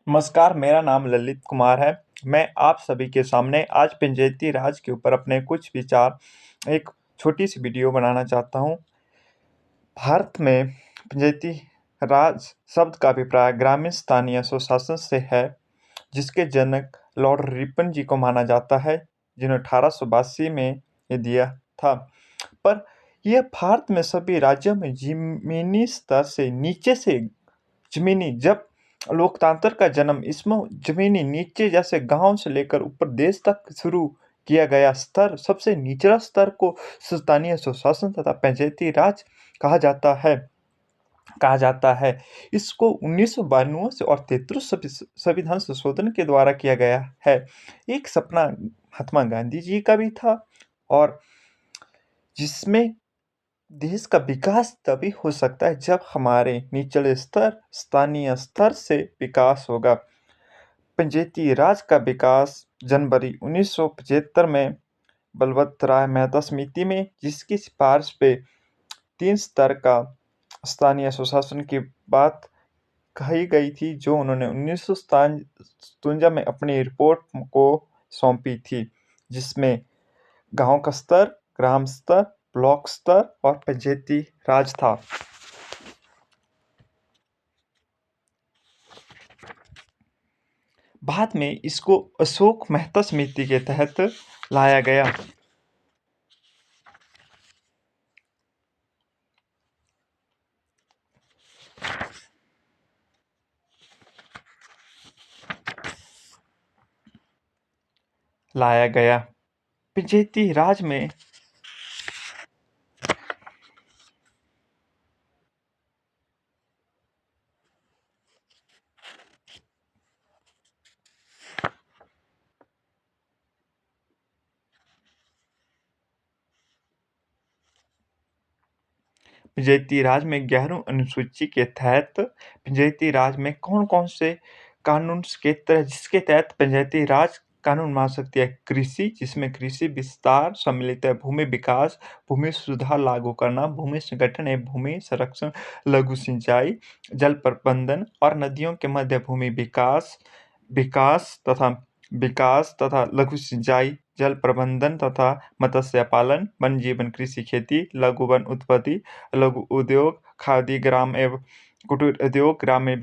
नमस्कार, मेरा नाम ललित कुमार है। मैं आप सभी के सामने आज पंचायती राज के ऊपर अपने कुछ विचार एक छोटी-सी वीडियो बनाना चाहता हूँ। भारत में पंचायती राज शब्द का अभिप्राय ग्रामीण स्थानीय स्वशासन से है, जिसके जनक लॉर्ड रिपन जी को माना जाता है, जिन्होंने 1882 में ये दिया था। पर यह भारत में सभी राज्यों में ज़मीनी स्तर से नीचे से ज़मीनी जब लोकतंत्र का जन्म इसमें ज़मीनी नीचे जैसे गाँव से लेकर ऊपर देश तक शुरू किया गया स्तर, सबसे निचला स्तर को स्थानीय स्वशासन तथा पंचायती राज कहा जाता है कहा जाता है। इसको 1992 से और 33 संविधान संशोधन के द्वारा किया गया है। एक सपना महात्मा गांधी जी का भी था और जिसमें देश का विकास तभी हो सकता है जब हमारे निचले स्तर स्थानीय स्तर से विकास होगा। पंचायती राज का विकास जनवरी 1975 में बलवंत राय मेहता समिति में, जिसकी सिफारिश पे 3 स्तर का स्थानीय स्वशासन की बात कही गई थी, जो उन्होंने 1957 में अपनी रिपोर्ट को सौंपी थी, जिसमें गांव का स्तर, ग्राम स्तर, ब्लॉक स्तर और पंचायती राज था। बाद में इसको अशोक मेहता समिति के तहत लाया गया। पंचायती राज में पंचायती राज में 11वीं अनुसूची के तहत पंचायती राज में कौन-कौन से कानून के तहत जिसके तहत पंचायती राज कानून बना सकती है। कृषि, जिसमें कृषि विस्तार सम्मिलित है, भूमि विकास, भूमि सुधार लागू करना, भूमि संगठन एवं भूमि संरक्षण, लघु सिंचाई, जल प्रबंधन और नदियों के मध्य भूमि विकास विकास तथा लघु सिंचाई, जल प्रबंधन तथा मत्स्य पालन, वन जीवन कृषि खेती, लघु वन उत्पत्ति, लघु उद्योग, खादी ग्राम एवं कुटीर उद्योग, ग्रामीण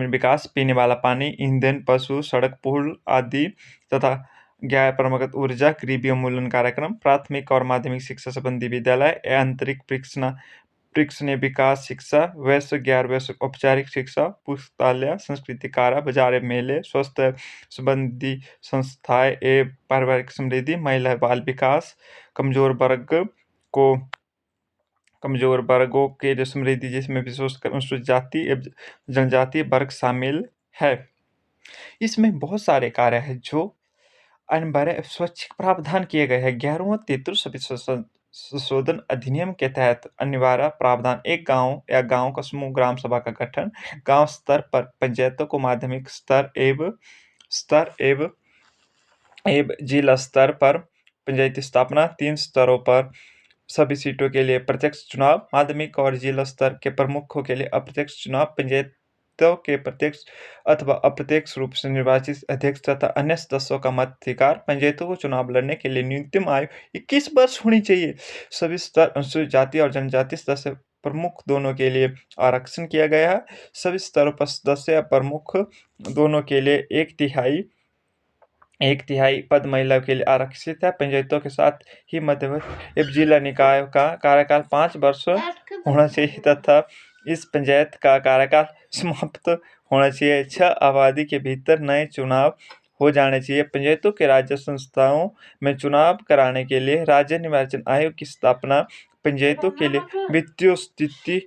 विकास, पीने वाला पानी, ईंधन, पशु, सड़क, पुल आदि तथा गैर परंपरागत ऊर्जा, गरीबी उन्मूलन कार्यक्रम, प्राथमिक और माध्यमिक शिक्षा संबंधी विद्यालय, आंतरिक प्रेक्षणीय विकास शिक्षा, वैश्विक गैर वैश्विक औपचारिक शिक्षा, पुस्तकालय, संस्कृति कार्य, बाजार मेले, स्वास्थ्य संबंधी संस्थाएं एवं पारिवारिक समृद्धि, महिला बाल विकास, को कमजोर वर्गों के जो समृद्धि, जिसमें विशेषकर अनुसूचित जाति एवं जनजातीय वर्ग शामिल है। इसमें बहुत सारे कार्य हैं जो अनिवार्य स्वैच्छिक प्रावधान किए गए हैं। 11वां 33 संशोधन अधिनियम के तहत अनिवार्य प्रावधान एक गांव या गांव का समूह, ग्राम सभा का गठन, गांव स्तर पर पंचायतों को माध्यमिक स्तर एवं जिला स्तर पर पंचायती स्थापना, 3 स्तरों पर सभी सीटों के लिए प्रत्यक्ष चुनाव, माध्यमिक और जिला स्तर के प्रमुखों के लिए अप्रत्यक्ष चुनाव, पंचायतों के प्रत्यक्ष अथवा अप्रत्यक्ष रूप से निर्वाचित अध्यक्ष तथा अन्य सदस्यों का मताधिकार, पंचायतों को चुनाव लड़ने के लिए न्यूनतम आयु 21 वर्ष होनी चाहिए, सभी स्तर अनुसूचित जाति और जनजाति सदस्य प्रमुख दोनों के लिए आरक्षण किया गया है, सभी स्तरों पर सदस्य या प्रमुख दोनों के लिए एक तिहाई पद महिलाओं के लिए आरक्षित है। पंचायतों के साथ ही मध्यवर्ती एवं जिला निकायों का कार्यकाल 5 वर्ष होना चाहिए तथा इस पंचायत का कार्यकाल समाप्त होना चाहिए। 6 आबादी के भीतर नए चुनाव हो जाने चाहिए। पंचायतों के राज्य संस्थाओं में चुनाव कराने के लिए राज्य निर्वाचन आयोग की स्थापना, पंचायतों के लिए वित्तीय स्थिति